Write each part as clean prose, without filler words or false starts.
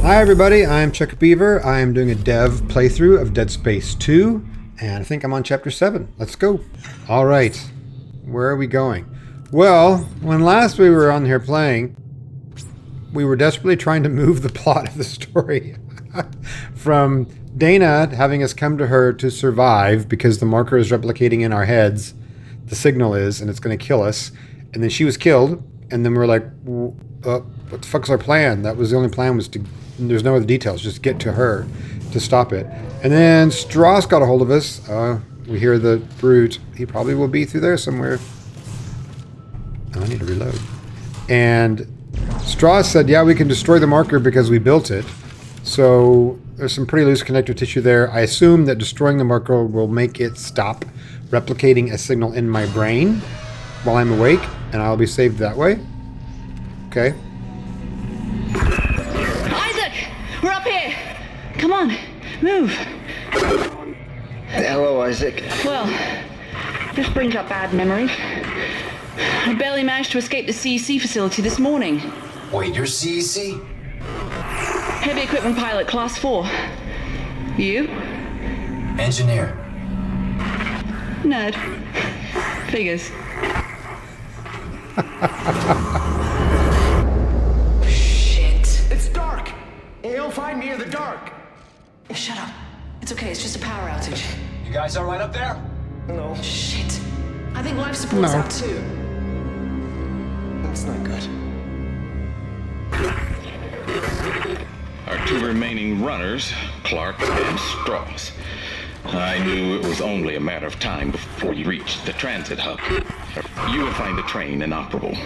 Hi everybody, I'm Chuck Beaver. I'm doing a dev playthrough of Dead Space 2, and I think I'm on Chapter 7. Let's go. Alright, where are we going? Well, when last we were on here playing, we were desperately trying to move the plot of the story from Dana having us come to her to survive because the marker is replicating in our heads, the signal is, and it's going to kill us, and then she was killed, and then we're like, what the fuck's our plan? That was the only plan, was to, there's no other details, just get to her to stop it. And then Strauss got a hold of us. We hear the brute. He probably will be through there somewhere. Oh, I need to reload. And Strauss said, yeah, we can destroy the marker because we built it. So there's some pretty loose connective tissue there. I assume that destroying the marker will make it stop replicating a signal in my brain while I'm awake, and I'll be saved that way. Okay. Isaac! We're up here! Come on, move. Hello, Isaac. Well, this brings up bad memories. I barely managed to escape the CEC facility this morning. Wait, you're CEC? Heavy equipment pilot, class 4. You? Engineer. Nerd. Figures. Shit. It's dark. You'll find me in the dark. Shut up. It's okay, it's just a power outage. You guys all right up there? No, Shit. I think life support's No. out too. that's not good. Our two remaining runners, Clark and Strauss. I knew it was only a matter of time before you reached the transit hub. You will find the train inoperable.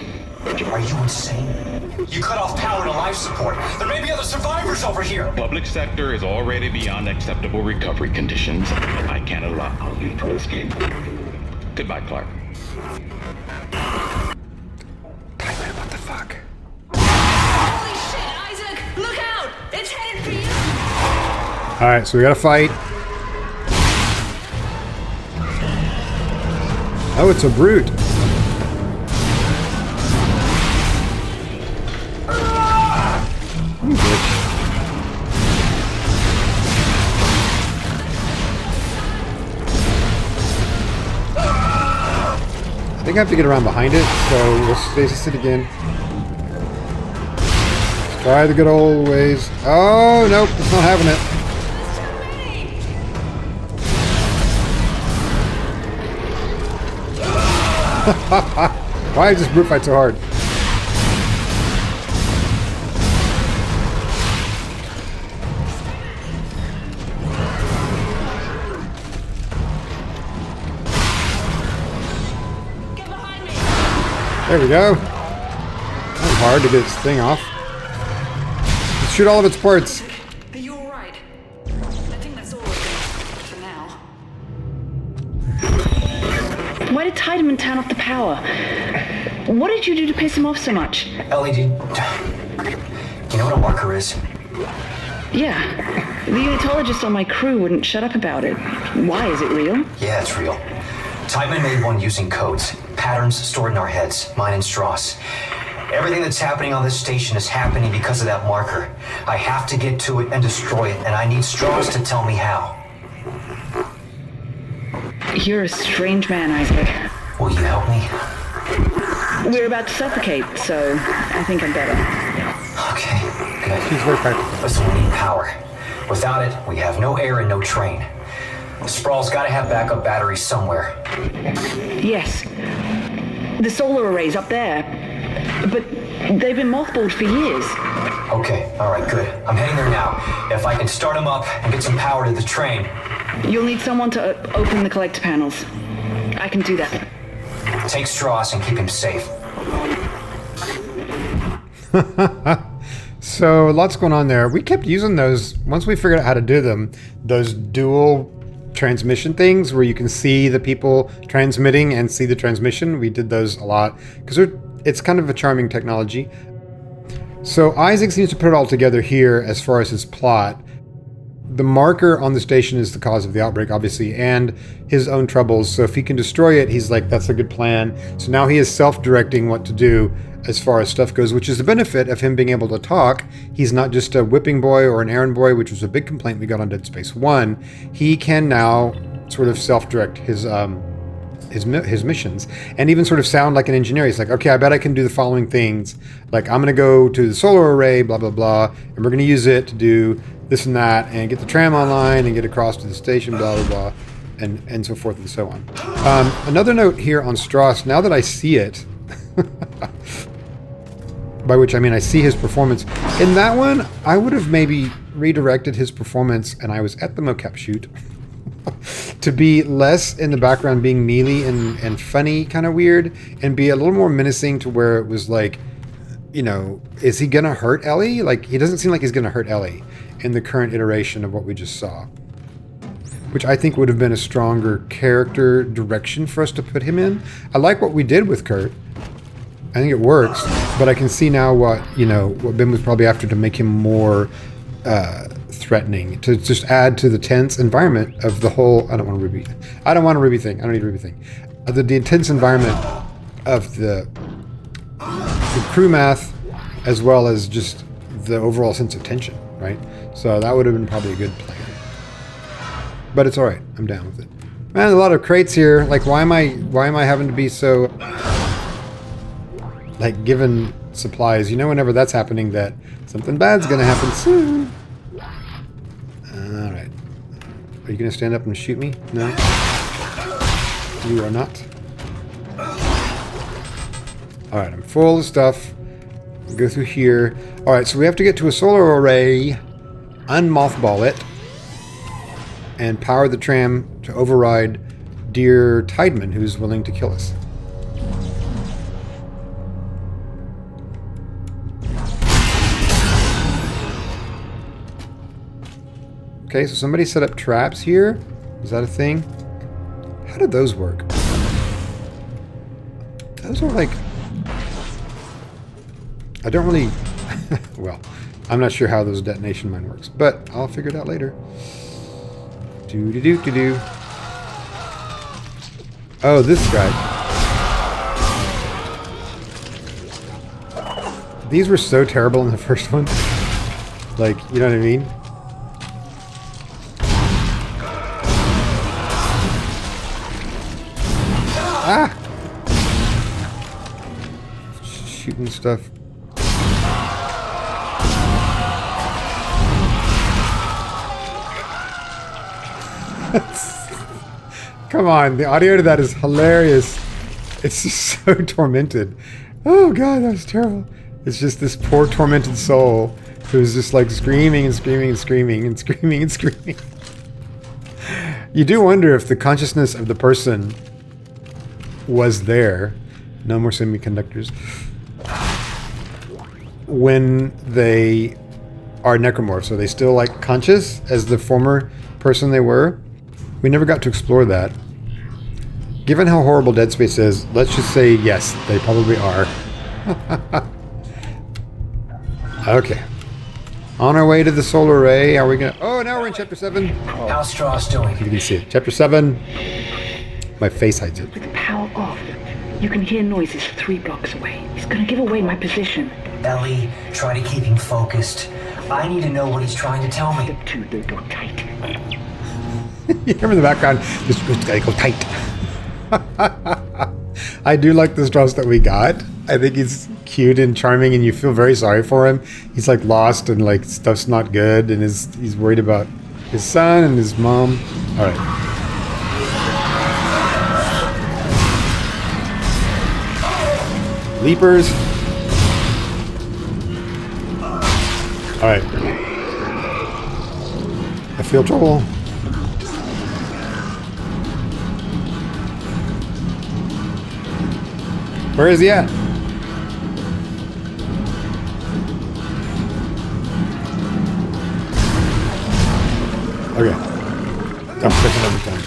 Are you insane? You cut off power to life support. There may be other survivors over here. Public sector is already beyond acceptable recovery conditions. I can't allow you to escape. Goodbye, Clark. Tyler, what the fuck? Holy shit, Isaac! Look out! It's headed for you! Alright, so we gotta fight. Oh, it's a brute. You bitch. I think I have to get around behind it, so we'll stasis it again. Let's try the good old ways. Oh, nope, it's not having it. Why is this brute fight so hard? Get behind me! There we go. That was hard to get its thing off. Let's shoot all of its parts. Are you alright? I think that's all of it for now. Why did Tiedemann turn off the power? What did you do to piss him off so much? LED. You know what a marker is? Yeah. The unitologist on my crew wouldn't shut up about it. Why? Is it real? Yeah, it's real. Tiedemann made one using codes, patterns stored in our heads, mine and Strauss. Everything that's happening on this station is happening because of that marker. I have to get to it and destroy it, and I need Strauss to tell me how. You're a strange man, Isaac. Will you help me? We're about to suffocate, so I think I'm better. Okay, good. She's very practical. Listen, we need power. Without it, we have no air and no train. Sprawl's gotta have backup batteries somewhere. Yes. The solar array's up there. But they've been mothballed for years. Okay, alright, good. I'm heading there now. If I can start them up and get some power to the train. You'll need someone to open the collector panels. I can do that. Take Strauss and keep him safe. So lots going on there. We kept using those, once we figured out how to do them, those dual transmission things where you can see the people transmitting and see the transmission. We did those a lot because it's kind of a charming technology. So Isaac seems to put it all together here as far as his plot. The marker on the station is the cause of the outbreak, obviously, and his own troubles. So if he can destroy it, he's like, that's a good plan. So now he is self-directing what to do. as far as stuff goes, which is the benefit of him being able to talk. He's not just a whipping boy or an errand boy, which was a big complaint we got on Dead Space 1. He can now sort of self-direct his missions, and even sort of sound like an engineer. He's like, okay, I bet I can do the following things. Like, I'm going to go to the solar array, blah, blah, blah, and we're going to use it to do this and that, and get the tram online, and get across to the station, blah, blah, blah, and so forth and so on. Another note here on Strauss, now that I see it, by which I mean I see his performance, in that one, I would have maybe redirected his performance, and I was at the mocap shoot, to be less in the background being mealy and funny, kind of weird, and be a little more menacing to where it was like, you know, is he gonna hurt Ellie? Like, he doesn't seem like he's gonna hurt Ellie in the current iteration of what we just saw, which I think would have been a stronger character direction for us to put him in. I like what we did with Kurt. I think it works, but I can see now what Ben was probably after to make him more threatening, to just add to the tense environment of the whole. I don't want a Ruby thing. I don't need a Ruby thing. The intense environment of the crew math, as well as just the overall sense of tension, right? So that would have been probably a good plan. But it's all right. I'm down with it. Man, a lot of crates here. Like, why am I having to be so like given supplies? You know, whenever that's happening, that something bad's gonna happen soon. All right. Are you gonna stand up and shoot me? No. You are not. All right. I'm full of stuff. Go through here. All right. So we have to get to a solar array, unmothball it, and power the tram to override dear Tideman, who's willing to kill us. Okay, so somebody set up traps here. Is that a thing? How did those work? Those are like... I don't really... well, I'm not sure how those detonation mine works, but I'll figure it out later. Do-do-do-do-do. Oh, this guy. These were so terrible in the first one. Like, you know what I mean? Ah! Shooting stuff. Come on, the audio to that is hilarious. It's just so tormented. Oh god, that was terrible. It's just this poor tormented soul who's just like screaming and screaming and screaming and screaming and screaming. You do wonder if the consciousness of the person was there. No more semiconductors. When they are necromorphs, are they still like conscious as the former person they were? We never got to explore that. Given how horrible Dead Space is, let's just say yes, they probably are. Okay. On our way to the solar array, are we gonna... Oh, now we're in Chapter 7. Oh, How's Strauss doing? you can see it. Chapter 7. My face hides it. With the power off, you can hear noises 3 blocks away. He's gonna give away my position. Ellie, try to keep him focused. I need to know what he's trying to tell me. The 2 they go tight. You hear in the background, this gotta go tight. I do like the Strauss that we got. I think he's cute and charming, and you feel very sorry for him. He's like lost and like stuff's not good, and he's worried about his son and his mom. All right. Leapers. All right. I feel trouble. Where is he at? Okay. I'm clicking every time.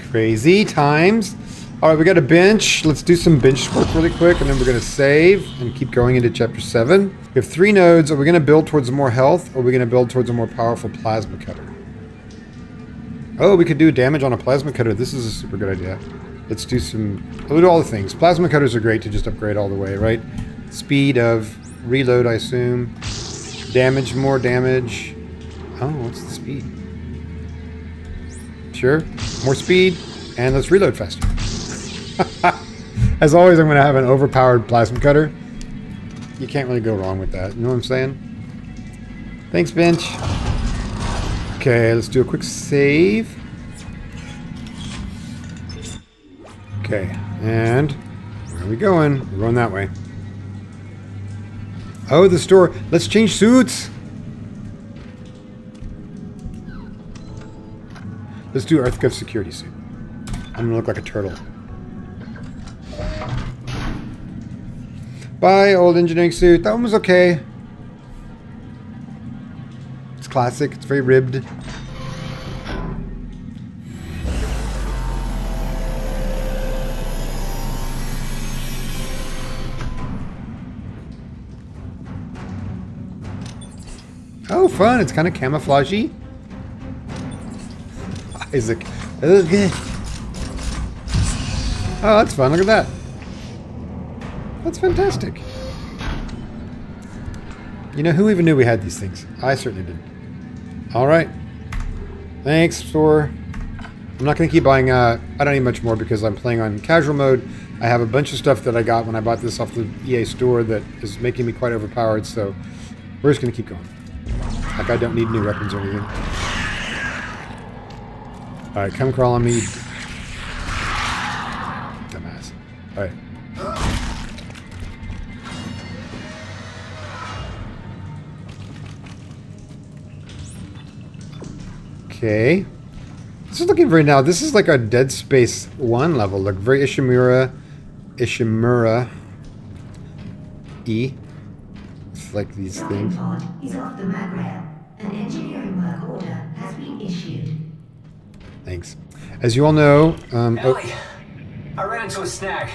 Crazy times. Alright, we got a bench. Let's do some bench work really quick, and then we're going to save and keep going into Chapter 7. We have 3 nodes. Are we going to build towards more health, or are we going to build towards a more powerful plasma cutter? Oh, we could do damage on a plasma cutter. This is a super good idea. Let's do we'll do all the things. Plasma cutters are great to just upgrade all the way, right? Speed of reload, I assume. Damage, more damage. Oh, what's the speed? Sure. More speed, and let's reload faster. As always, I'm going to have an overpowered plasma cutter. You can't really go wrong with that. You know what I'm saying? Thanks, Bench. Okay, let's do a quick save. Okay, and where are we going? We're going that way. Oh, the store. Let's change suits. Let's do Earthgov security suit. I'm gonna look like a turtle. Bye, old engineering suit. That one was okay. It's classic. It's very ribbed. Oh, fun. It's kind of camouflagey. Isaac. Okay. Oh, that's fun. Look at that. That's fantastic. You know, who even knew we had these things? I certainly didn't. All right. Thanks, store. I'm not going to keep buying... I don't need much more because I'm playing on casual mode. I have a bunch of stuff that I got when I bought this off the EA store that is making me quite overpowered, so we're just going to keep going. Like I don't need new weapons or anything. Alright, come crawl on me. Dumbass. Alright. Okay. This is looking very now. This is like a Dead Space 1 level. Look, very Ishimura. E. It's like these things. Pod is off the mag rail. An engineering work order has been issued. Thanks. As you all know, Ellie, I ran into a snag.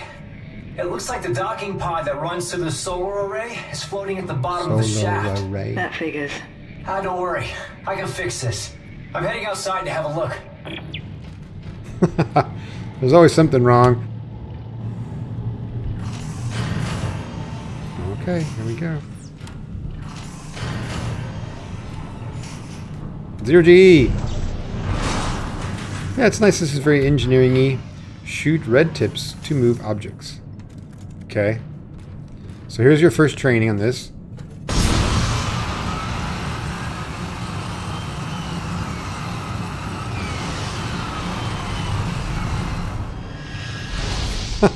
It looks like the docking pod that runs to the solar array is floating at the bottom of the shaft. array. That figures. Ah, don't worry. I can fix this. I'm heading outside to have a look. There's always something wrong. Okay, here we go. 0G! Yeah, it's nice. This is very engineering-y. Shoot red tips to move objects. Okay. So here's your first training on this.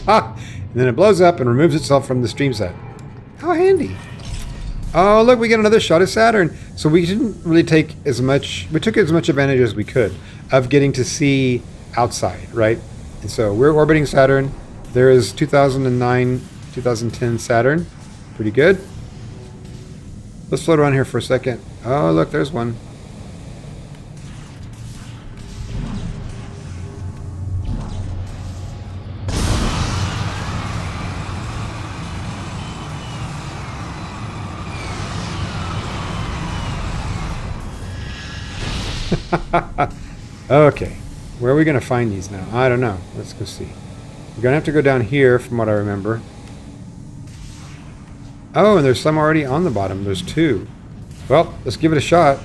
And then it blows up and removes itself from the stream set. How handy. Oh, look, we get another shot of Saturn. So we didn't really take as much, we took as much advantage as we could of getting to see outside, right? And so we're orbiting Saturn. There is 2009, 2010 Saturn. Pretty good. Let's float around here for a second. Oh, look, there's one. Okay, where are we going to find these now? I don't know. Let's go see. We're going to have to go down here from what I remember. Oh, and there's some already on the bottom. There's two. Well, let's give it a shot.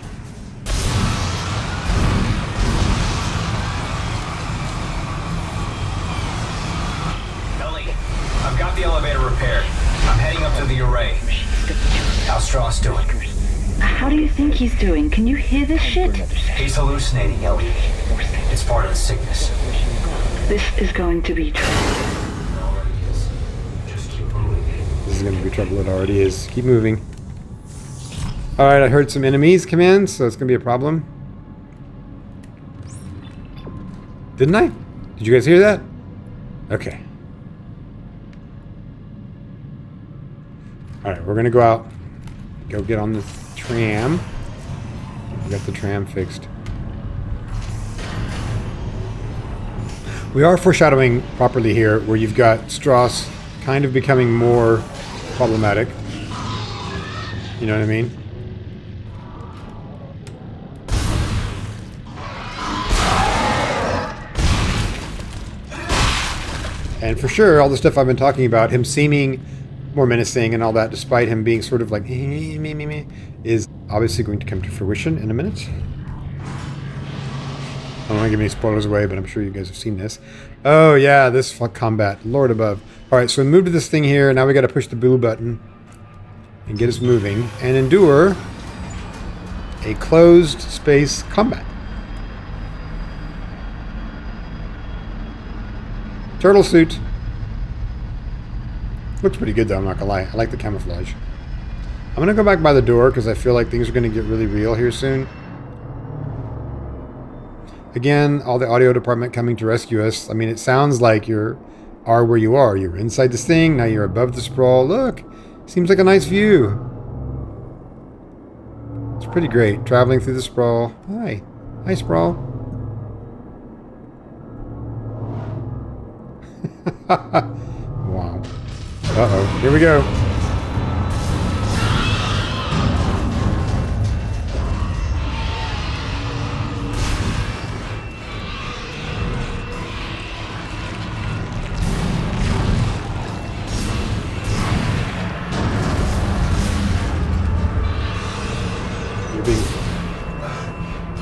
Ellie, I've got the elevator repaired. I'm heading up to the array. How's Strauss doing? How do you think he's doing? Can you hear this shit? He's hallucinating, Ellie. It's part of the sickness. This is going to be trouble. This is going to be trouble. It already is. Keep moving. Alright, I heard some enemies come in, so it's going to be a problem. Didn't I? Did you guys hear that? Okay. Alright, we're going to go out. Go get on the tram. We got the tram fixed. We are foreshadowing properly here, where you've got Strauss kind of becoming more problematic. You know what I mean? And for sure, all the stuff I've been talking about, him seeming more menacing and all that, despite him being sort of like, is obviously going to come to fruition in a minute. I don't want to give any spoilers away, but I'm sure you guys have seen this. Oh, yeah, this combat. Lord above. All right, so we move to this thing here. Now we got to push the blue button and get us moving and endure a closed space combat. Turtle suit. Looks pretty good, though, I'm not going to lie. I like the camouflage. I'm going to go back by the door because I feel like things are going to get really real here soon. Again, all the audio department coming to rescue us. I mean, it sounds like you are where you are. You're inside this thing. Now you're above the sprawl. Look, seems like a nice view. It's pretty great. Traveling through the sprawl. Hi. Hi, sprawl. Wow. Uh-oh. Here we go.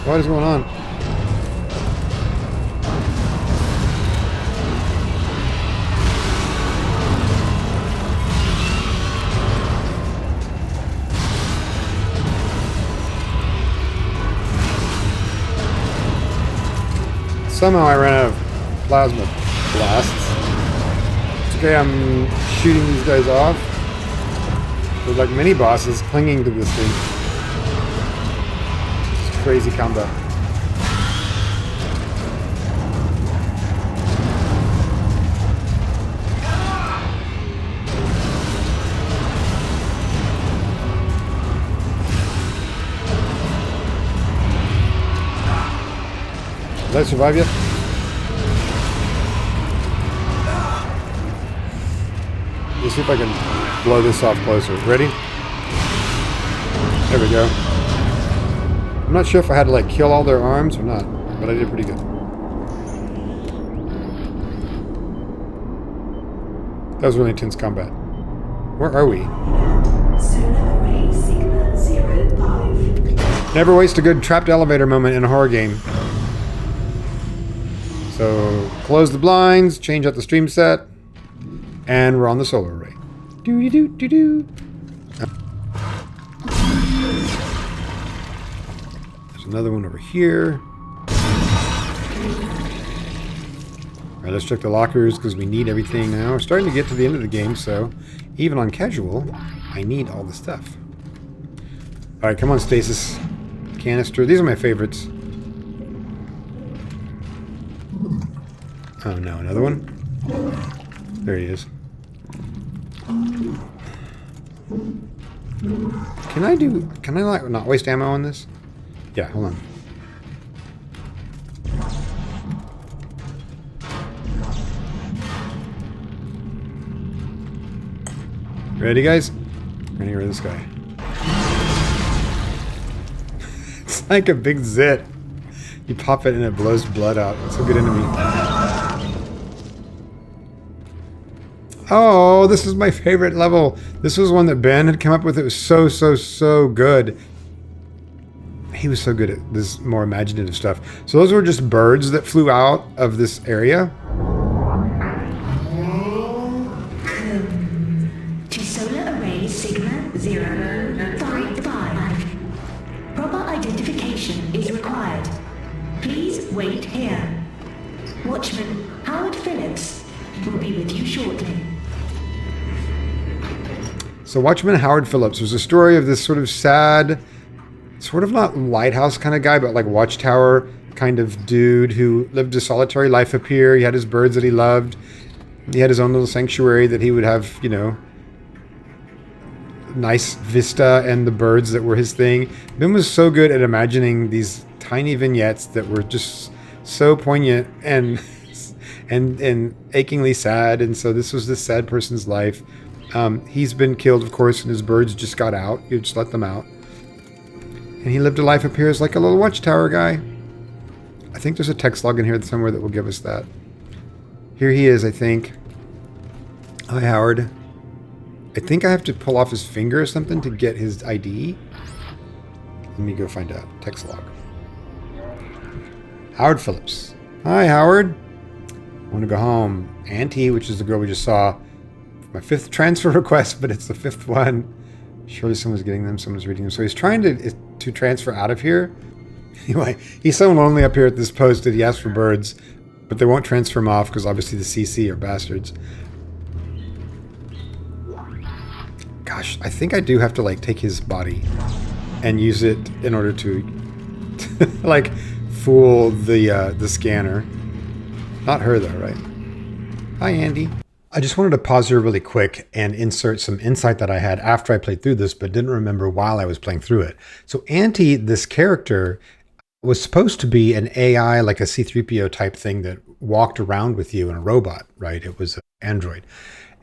What is going on? Somehow I ran out of plasma blasts. It's okay, I'm shooting these guys off. They're like mini bosses clinging to this thing. Crazy combo. Did I survive yet? Let's see if I can blow this off closer. Ready? There we go. I'm not sure if I had to like kill all their arms or not, but I did pretty good. That was really intense combat. Where are we? Solar Array Sigma 05. Never waste a good trapped elevator moment in a horror game. So, close the blinds, change out the stream set, and we're on the solar array. Doo-doo-doo-doo-doo. Another one over here. Alright, let's check the lockers because we need everything now. We're starting to get to the end of the game, so even on casual, I need all the stuff. Alright, come on, stasis. Canister. These are my favorites. Oh no, another one? There he is. Can I like not waste ammo on this? Yeah, hold on. Ready, guys? We're gonna get rid of this guy. It's like a big zit. You pop it and it blows blood out. It's a good enemy. Oh, this is my favorite level. This was one that Ben had come up with. It was so good. He was so good at this more imaginative stuff. So those were just birds that flew out of this area. To Solar Array Sigma 055. Proper identification is required. Please wait here. Watchman Howard Phillips will be with you shortly. So Watchman Howard Phillips was a story of this sort of sad, sort of not lighthouse kind of guy, but like watchtower kind of dude who lived a solitary life up here. He had his birds that he loved. He had his own little sanctuary that he would have, you know, nice vista and the birds that were his thing. Ben was so good at imagining these tiny vignettes that were just so poignant and achingly sad. And so this was this sad person's life. He's been killed, of course, and his birds just got out. You just let them out. And he lived a life up here as like a little watchtower guy. I think there's a text log in here somewhere that will give us that. Here he is, I think. Hi, Howard. I think I have to pull off his finger or something to get his ID. Let me go find out. Text log. Howard Phillips. Hi, Howard. I want to go home. Auntie, which is the girl we just saw. My 5th transfer request, but it's the 5th one. Surely someone's getting them. Someone's reading them. So he's trying to transfer out of here. Anyway, he's so lonely up here at this post that he asks for birds, but they won't transfer him off because obviously the CC are bastards. Gosh, I think I do have to like take his body and use it in order to like fool the scanner. Not her though, right? Hi, Andy. I just wanted to pause here really quick and insert some insight that I had after I played through this, but didn't remember while I was playing through it. So Auntie, this character, was supposed to be an AI, like a C-3PO type thing that walked around with you in a robot, right? It was an android.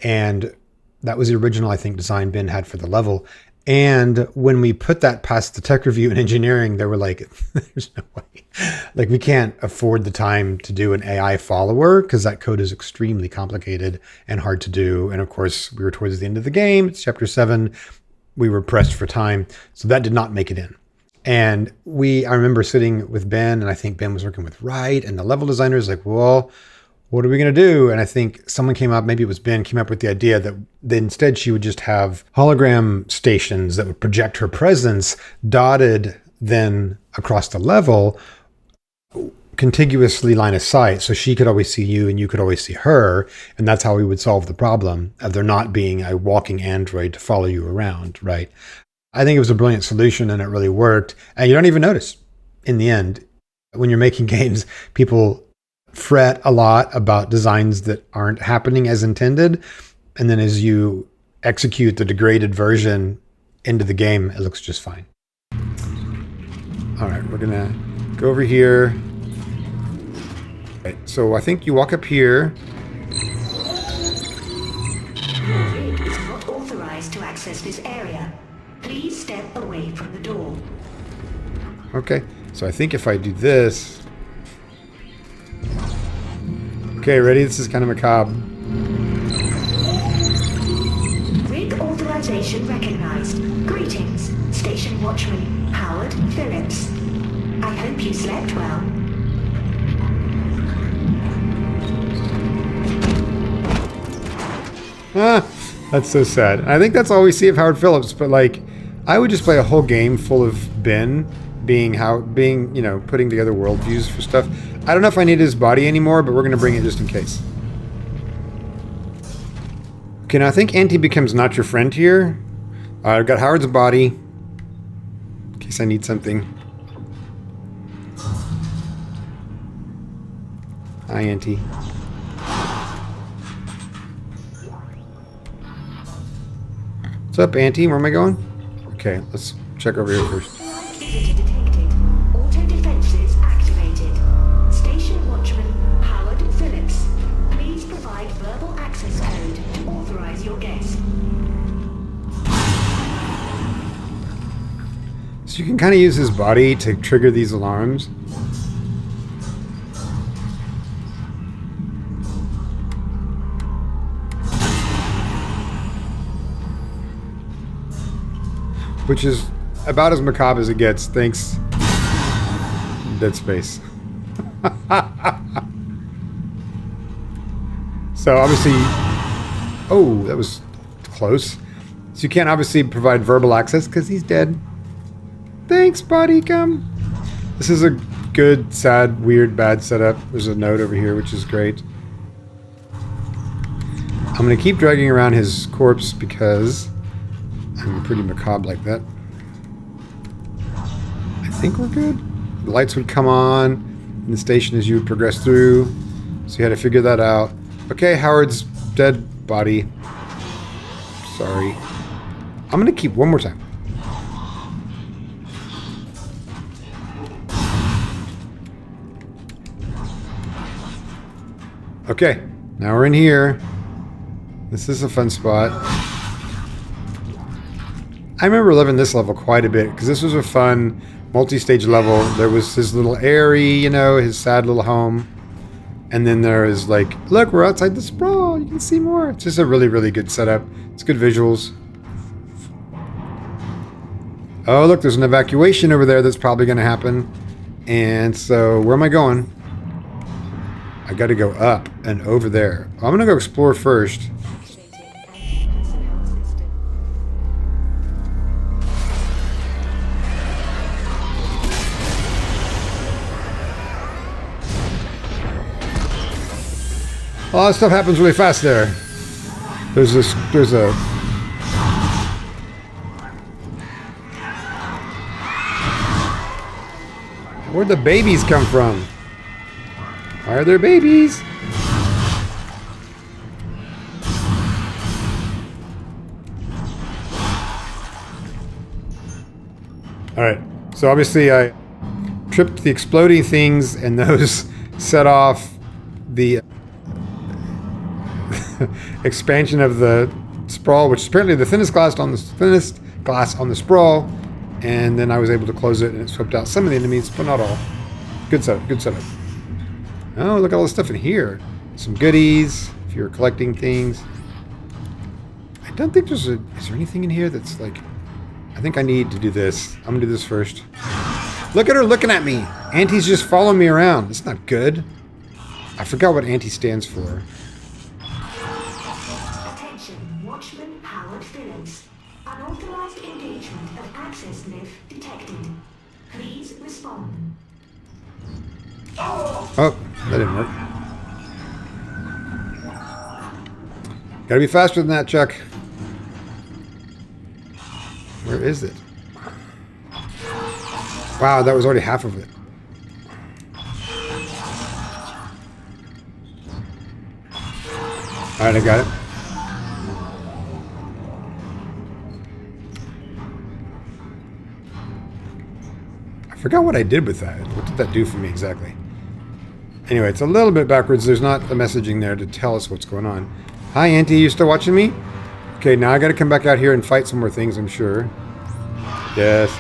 And that was the original, I think, design Ben had for the level. And when we put that past the tech review and engineering, they were like, there's no way. Like, we can't afford the time to do an AI follower because that code is extremely complicated and hard to do. And of course, we were towards the end of the game. It's chapter 7. We were pressed for time. So that did not make it in. And I remember sitting with Ben, and I think Ben was working with Wright, and the level designer is like, well, what are we going to do? And I think someone came up, maybe it was Ben, came up with the idea that instead she would just have hologram stations that would project her presence dotted then across the level, contiguously line of sight. So she could always see you and you could always see her. And that's how we would solve the problem of there not being a walking android to follow you around, right? I think it was a brilliant solution and it really worked. And you don't even notice in the end. When you're making games, people fret a lot about designs that aren't happening as intended. And then as you execute the degraded version into the game, it looks just fine. All right, we're gonna go over here. Right, so I think you walk up here. Your rig is not authorized to access this area. Please step away from the door. Okay, so I think if I do this... Okay, ready? This is kind of macabre. Rig authorization recognized. Greetings, Station Watchman Howard Phillips. I hope you slept well. That's so sad. I think that's all we see of Howard Phillips, but like, I would just play a whole game full of Ben being, you know, putting together worldviews for stuff. I don't know if I need his body anymore, but we're going to bring it just in case. Okay, now I think Auntie becomes not your friend here. I've got Howard's body, in case I need something. Hi, Auntie. What's up, Auntie? Where am I going? Okay, let's check over here first. Visitor detected. Auto defenses activated. Station Watchman Howard Phillips. Please provide verbal access code to authorize your guest. So you can kind of use his body to trigger these alarms. Which is about as macabre as it gets, thanks Dead Space. So obviously, oh, that was close. So you can't obviously provide verbal access because he's dead. Thanks, buddy, come. This is a good, sad, weird, bad setup. There's a note over here, which is great. I'm gonna keep dragging around his corpse because I'm pretty macabre like that. I think we're good. The lights would come on in the station as you would progress through. So you had to figure that out. Okay, Howard's dead body. Sorry. I'm going to keep one more time. Okay, now we're in here. This is a fun spot. I remember loving this level quite a bit because this was a fun multi-stage level. There was his little airy, you know, his sad little home. And then there is like, look, we're outside the sprawl. cool. You can see more. It's just a really, really good setup. It's good visuals. Oh, look, there's an evacuation over there that's probably going to happen. And so, where am I going? I got to go up and over there. I'm going to go explore first. A lot of stuff happens really fast there. There's a... Where'd the babies come from? Why are there babies? Alright, so obviously I tripped the exploding things and those set off the expansion of the sprawl, which is apparently the thinnest glass on the sprawl, and then I was able to close it and it swept out some of the enemies, but not all. Good setup, good setup. Oh, look at all the stuff in here. Some goodies, if you're collecting things. I don't think is there anything in here that's like, I think I need to do this. I'm gonna do this first. Look at her looking at me. Auntie's just following me around. It's not good. I forgot what Auntie stands for. Attention, Watchman Howard Phillips. Unauthorized engagement of access lift detected. Please respond. Oh, that didn't work. Gotta be faster than that, Chuck. Where is it? Wow, that was already half of it. Alright, I got it. I forgot what I did with that. What did that do for me exactly? Anyway, it's a little bit backwards. There's not the messaging there to tell us what's going on. Hi, Auntie. You still watching me? Okay, now I gotta come back out here and fight some more things, I'm sure. Yes.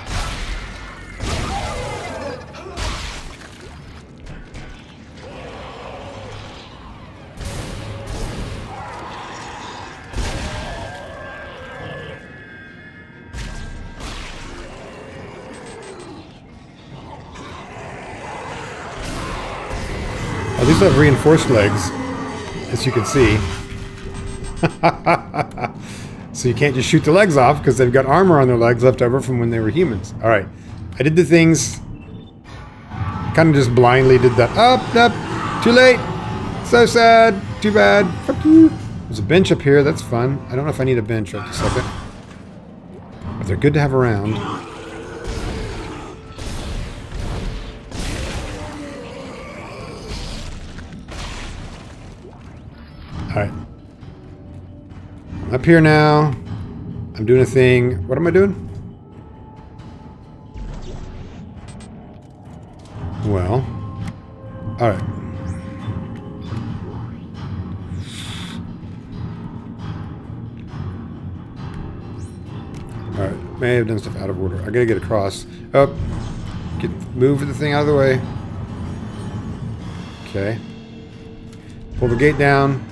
At least I have reinforced legs, as you can see. So you can't just shoot the legs off because they've got armor on their legs left over from when they were humans. Alright. I did the things. Kind of just blindly did that. Up. Too late. So sad. Too bad. Fuck you. There's a bench up here. That's fun. I don't know if I need a bench right this second. But they're good to have around. Alright. Up here now. I'm doing a thing. What am I doing? Well. Alright. Alright. May have done stuff out of order. I gotta get across. Up. Move the thing out of the way. Okay. Pull the gate down.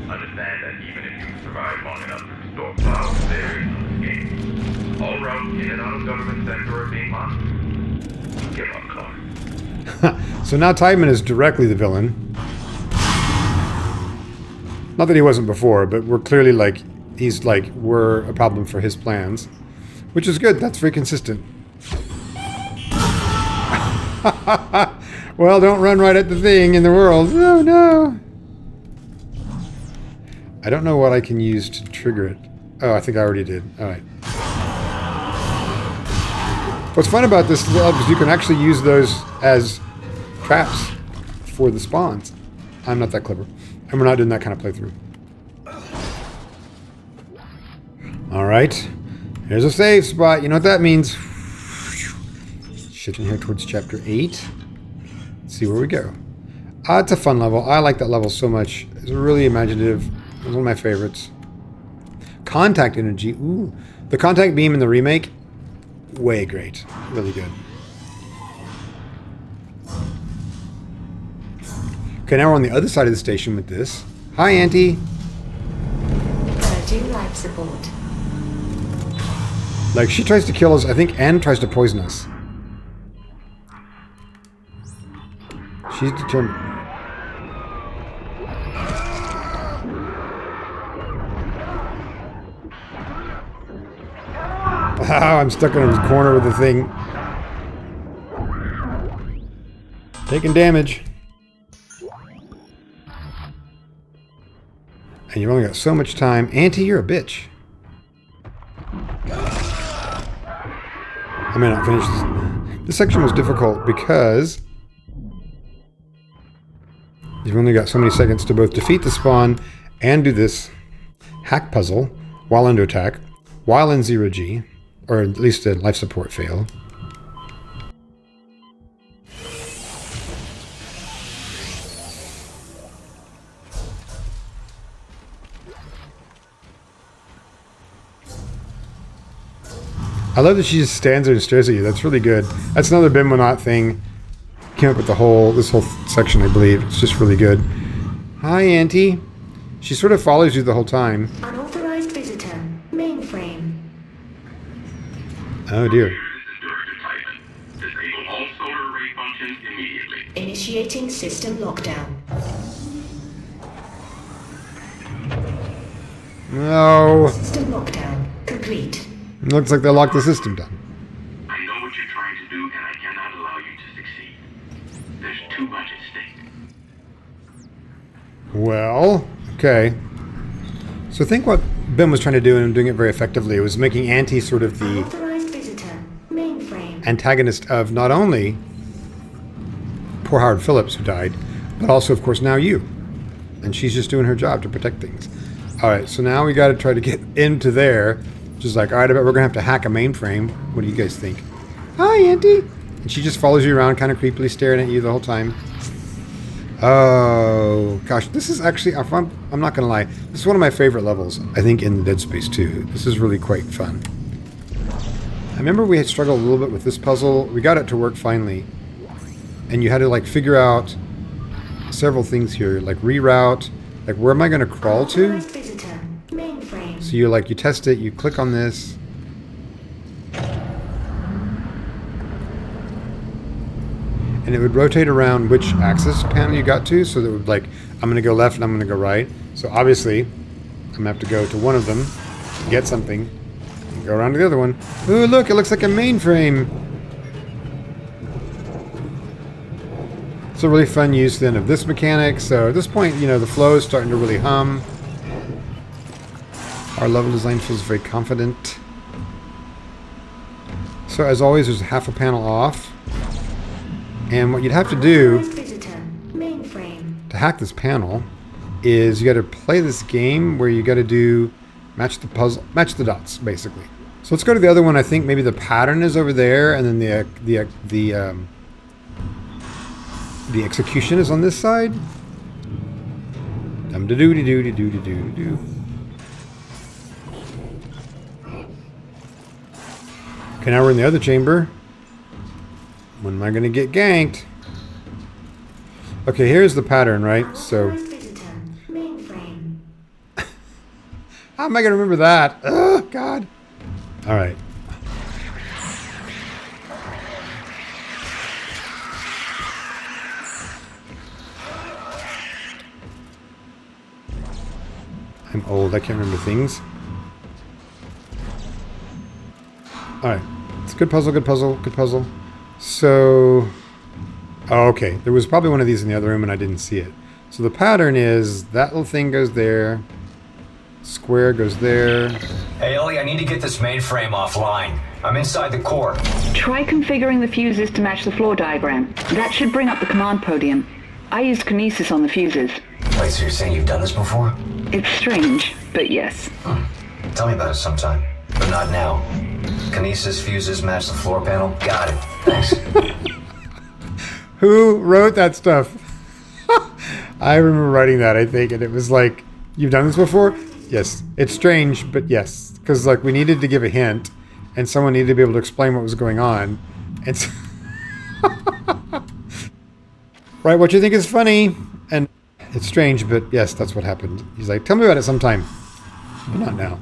Understand that even if you survive long enough to store clouds, there is no escape. All routes in and out of government center are being monitored. Give up, Clark. So now Tideman is directly the villain. Not that he wasn't before, but we're clearly like, we're a problem for his plans. Which is good, that's very consistent. Well, don't run right at the thing in the world. Oh no. I don't know what I can use to trigger it. Oh, I think I already did. Alright. What's fun about this level is you can actually use those as traps for the spawns. I'm not that clever. And we're not doing that kind of playthrough. Alright. Here's a save spot. You know what that means. Shifting here towards chapter 8. Let's see where we go. It's a fun level. I like that level so much. It's really imaginative. It was one of my favorites. Contact energy. Ooh. The contact beam in the remake. Way great. Really good. Okay, now we're on the other side of the station with this. Hi, Auntie. Do life support. Like, she tries to kill us, I think, and tries to poison us. She's determined. Wow, I'm stuck in a corner with the thing. Taking damage. And you've only got so much time. Auntie, you're a bitch. I may not finish this. This section was difficult because you've only got so many seconds to both defeat the spawn and do this hack puzzle while under attack, while in 0G, or at least a life support fail. I love that she just stands there and stares at you. That's really good. That's another Bimmonot thing. Came up with this whole section, I believe. It's just really good. Hi, Auntie. She sort of follows you the whole time. Unauthorized visitor. Mainframe. Oh dear. Disable all solar array functions immediately. Initiating system lockdown. No. System lockdown complete. It looks like they locked the system down. I know what you're trying to do, and I cannot allow you to succeed. There's too much at stake. Well, okay. So I think what Ben was trying to do, and doing it very effectively, was making Auntie sort of the Unauthorized visitor. Mainframe. antagonist of not only poor Howard Phillips, who died, but also, of course, now you. And she's just doing her job to protect things. Alright, so now we got to try to get into there. Just like, alright, I bet we're going to have to hack a mainframe. What do you guys think? Hi, Auntie! And she just follows you around, kind of creepily staring at you the whole time. Oh, gosh. This is actually, I'm not going to lie, this is one of my favorite levels, I think, in Dead Space 2. This is really quite fun. I remember we had struggled a little bit with this puzzle. We got it to work finally. And you had to, like, figure out several things here. Like, reroute. Like, where am I going to crawl to? Unauthorized visitor. Mainframe. So you like, you test it, you click on this. And it would rotate around which axis panel you got to. So that it would like, I'm going to go left and I'm going to go right. So obviously, I'm going to have to go to one of them, get something, and go around to the other one. Ooh, look, it looks like a mainframe. It's a really fun use then of this mechanic. So at this point, you know, the flow is starting to really hum. Our level design feels very confident. So as always, there's half a panel off. And what you'd have to do Unauthorized visitor. Mainframe. to hack this panel is you got to play this game where you got to do match the puzzle, match the dots, basically. So let's go to the other one. I think maybe the pattern is over there, and then the execution is on this side. Dum da doo doo doo doo doo doo doo. Okay, now we're in the other chamber. When am I going to get ganked? Okay, here's the pattern, right? So, Unauthorized visitor. Mainframe. how am I going to remember that? Oh, God. All right. I'm old. I can't remember things. All right. It's a good puzzle, good puzzle, good puzzle. So, oh, okay. There was probably one of these in the other room and I didn't see it. So the pattern is that little thing goes there. Square goes there. Hey, Ellie, I need to get this mainframe offline. I'm inside the core. Try configuring the fuses to match the floor diagram. That should bring up the command podium. I used kinesis on the fuses. Wait, so you're saying you've done this before? It's strange, but yes. Tell me about it sometime, but not now. Kinesis fuses match the floor panel. Got it. Thanks. Who wrote that stuff? I remember writing that, I think, and it was like, you've done this before? Yes. It's strange, but yes. Because, like, we needed to give a hint, and someone needed to be able to explain what was going on. And so right, what you think is funny? And it's strange, but yes, that's what happened. He's like, tell me about it sometime. But not now.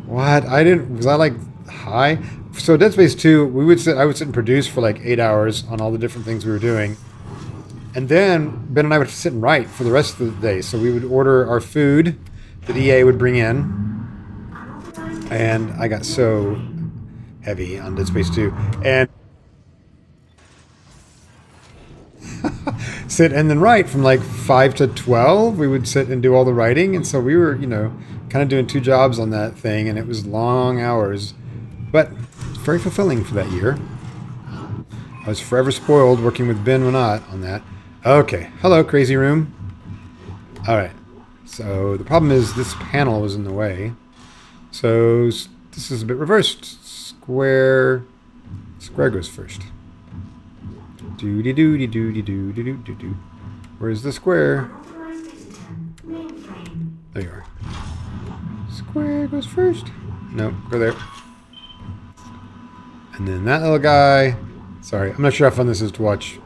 What? Was I like high? So Dead Space 2, I would sit and produce for like 8 hours on all the different things we were doing. And then Ben and I would sit and write for the rest of the day. So we would order our food that EA would bring in. And I got so heavy on Dead Space 2. And sit and then write from like 5 to 12. We would sit and do all the writing. And so we were, kind of doing 2 jobs on that thing. And it was long hours. But very fulfilling for that year. I was forever spoiled working with Ben Winot on that. Okay. Hello, crazy room. All right. So the problem is this panel was in the way. So this is a bit reversed. Square goes first. Doody-doody-doody-doody-doody-doo. Where's the square? There you are. Square goes first. No, go there. And then that little guy. Sorry, I'm not sure how fun this is to watch.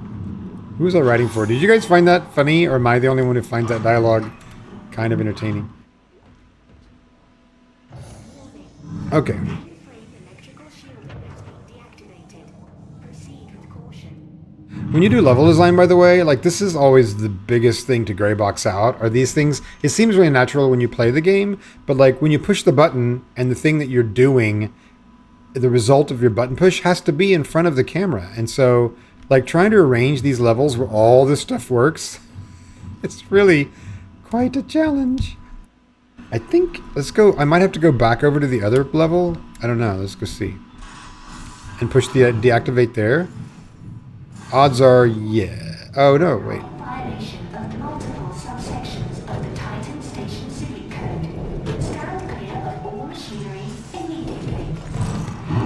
Who was I writing for? Did you guys find that funny, or am I the only one who finds that dialogue kind of entertaining? Okay. When you do level design, by the way, like this is always the biggest thing to gray box out, are these things. It seems really natural when you play the game, but like when you push the button and the thing that you're doing, the result of your button push has to be in front of the camera. And so like trying to arrange these levels where all this stuff works, it's really quite a challenge. I think, let's go, I might have to go back over to the other level. I don't know, let's go see. And push the deactivate there. Odds are, yeah. Oh, no, wait. Violation of multiple subsections of the Titan Station Civic Code. Stand clear of all machinery immediately.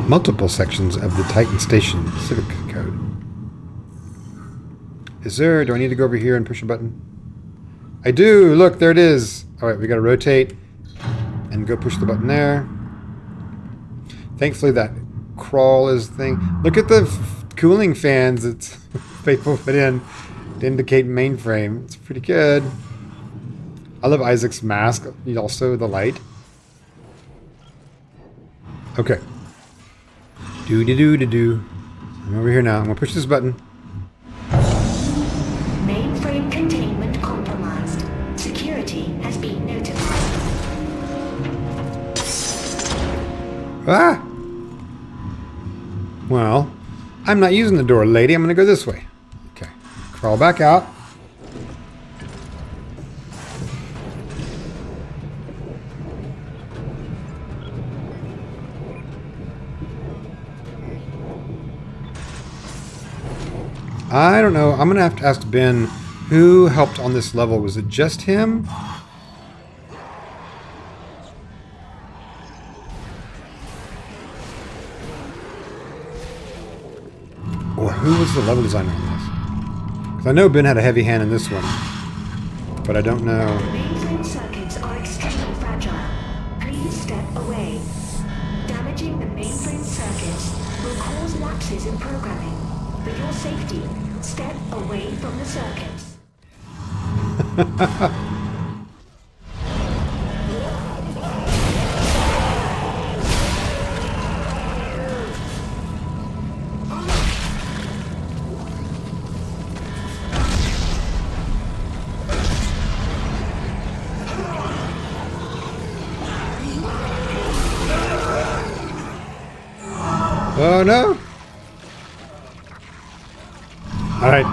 Multiple sections of the Titan Station Civic Code. Do I need to go over here and push a button? I do! Look, there it is! Alright, we gotta rotate and go push the button there. Thankfully that crawl is thing. Look at the cooling fans that Faithful put in to indicate mainframe. It's pretty good. I love Isaac's mask. Also the light. Okay. Do-de-do-de-do. I'm over here now. I'm gonna push this button. Mainframe containment compromised. Security has been notified. Ah! Well, I'm not using the door, lady. I'm gonna go this way. Okay. Crawl back out. I don't know. I'm gonna have to ask Ben who helped on this level. Was it just him? Or who was the level designer on this? Because I know Ben had a heavy hand in this one, but I don't know. Mainframe circuits are extremely fragile. Please step away. Damaging the mainframe circuits will cause lapses in programming. For your safety, step away from the circuits. Oh no! Alright.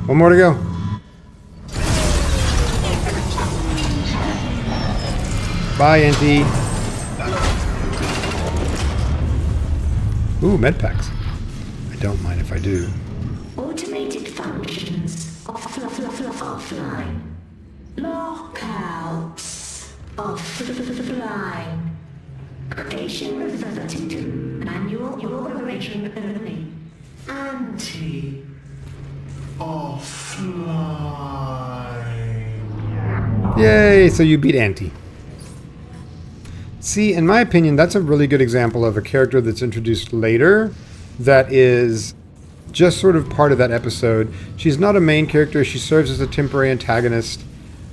One more to go. Bye, Auntie. Ooh, med packs. I don't mind if I do. Automated functions offline. Lockouts offline. Station reverting to manual operation only. Auntie. Offline. Yay, so you beat Auntie. See, in my opinion, that's a really good example of a character that's introduced later that is just sort of part of that episode. She's not a main character. She serves as a temporary antagonist,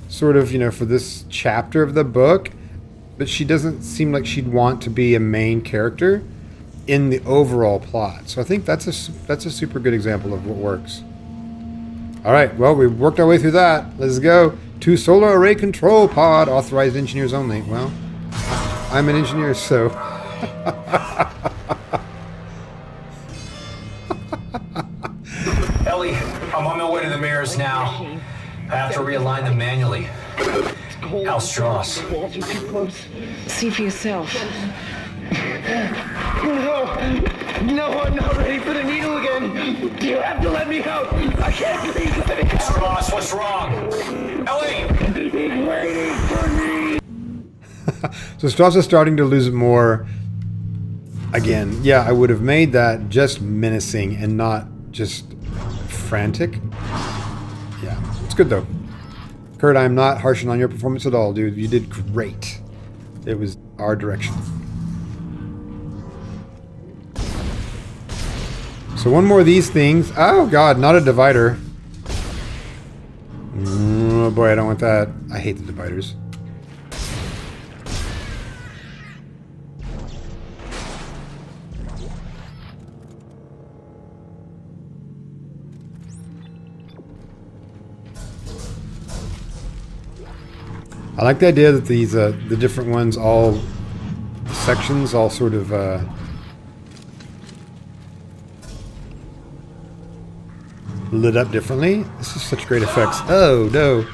sort of, you know, for this chapter of the book. But she doesn't seem like she'd want to be a main character in the overall plot. So I think that's a super good example of what works. All right, well, we've worked our way through that. Let's go to solar array control pod. Authorized engineers only. Well, I'm an engineer, so... Ellie, I'm on my way to the mirrors now. I have to realign them manually. Hal Strauss. The walls are too close. See for yourself. No, I'm not ready for the needle again. You have to let me out. I can't breathe. Strauss, what's wrong? Ellie! He's waiting for me. So Strauss is starting to lose more. Again, yeah, I would have made that just menacing and not just frantic. Yeah, it's good though. Kurt, I'm not harshing on your performance at all, dude. You did great. It was our direction. So one more of these things. Oh god, not a divider. Oh boy, I don't want that. I hate the dividers. I like the idea that these the different ones, all sections, all sort of lit up differently. This is such great effects. Oh no!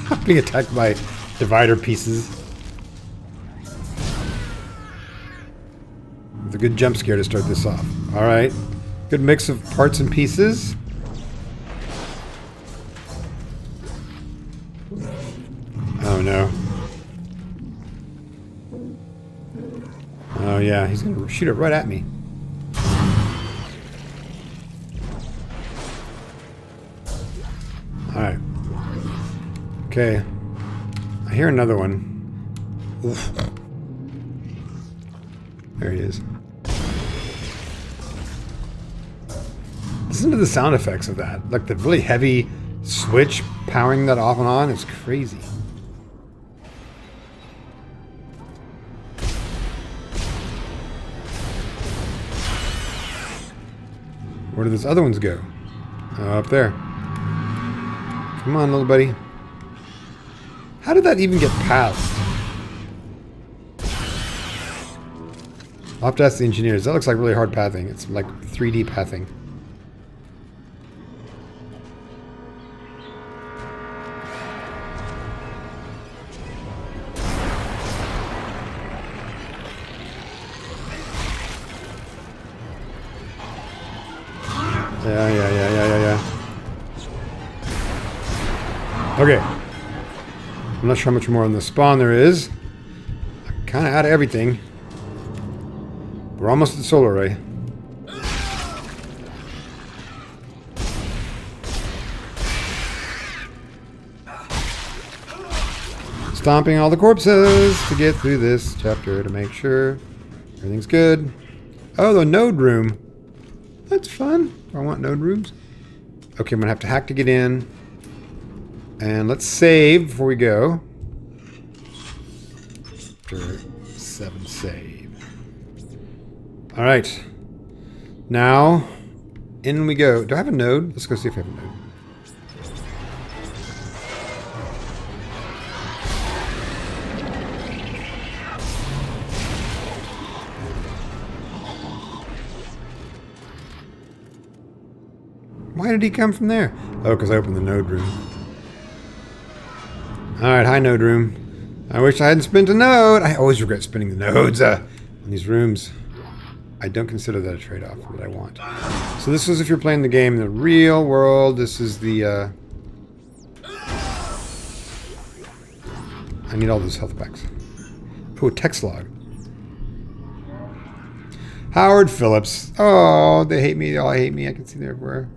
I'm being attacked by divider pieces. With a good jump scare to start this off. All right. Good mix of parts and pieces. Oh no. Oh yeah, he's gonna shoot it right at me. Alright. Okay. I hear another one. Oof. There he is. Listen to the sound effects of that. Like the really heavy switch powering that off and on. It's crazy. Where do those other ones go? Oh, up there. Come on, little buddy. How did that even get past? I'll have to ask the engineers. That looks like really hard pathing. It's like 3D pathing. Yeah. Okay. I'm not sure how much more on the spawn there is. I'm kind of out of everything. We're almost at the solar array. Stomping all the corpses to get through this chapter to make sure everything's good. Oh, the node room. That's fun. I want node rooms. Okay, I'm going to have to hack to get in. And let's save before we go. Chapter 7 save. Alright. Now, in we go. Do I have a node? Let's go see if I have a node. Why did he come from there? Oh, because I opened the node room. Alright, hi node room. I wish I hadn't spent a node. I always regret spending the nodes in these rooms. I don't consider that a trade-off for what I want. So this is if you're playing the game in the real world. This is the... I need all those health packs. Oh, text log. Howard Phillips. Oh, they hate me. They all hate me. I can see them everywhere.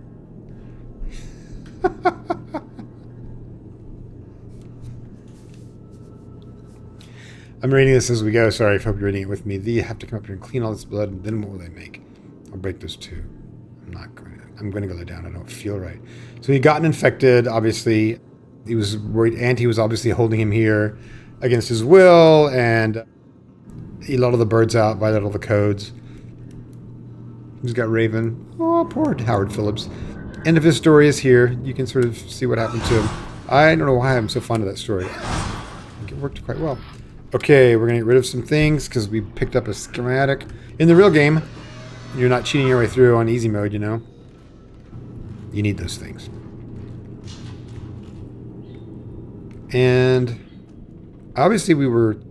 I'm reading this as we go. Sorry, I hope you're reading it with me. They have to come up here and clean all this blood, and then what will they make? I'll break those two. I'm going to go lay down. I don't feel right. So he gotten infected. Obviously, he was worried. Auntie was obviously holding him here against his will, and he let all the birds out, violated all the codes. He's got Raven. Oh, poor Howard Phillips. End of his story is here. You can sort of see what happened to him. I don't know why I'm so fond of that story. I think it worked quite well. Okay, we're going to get rid of some things because we picked up a schematic. In the real game, you're not cheating your way through on easy mode, you know. You need those things. And obviously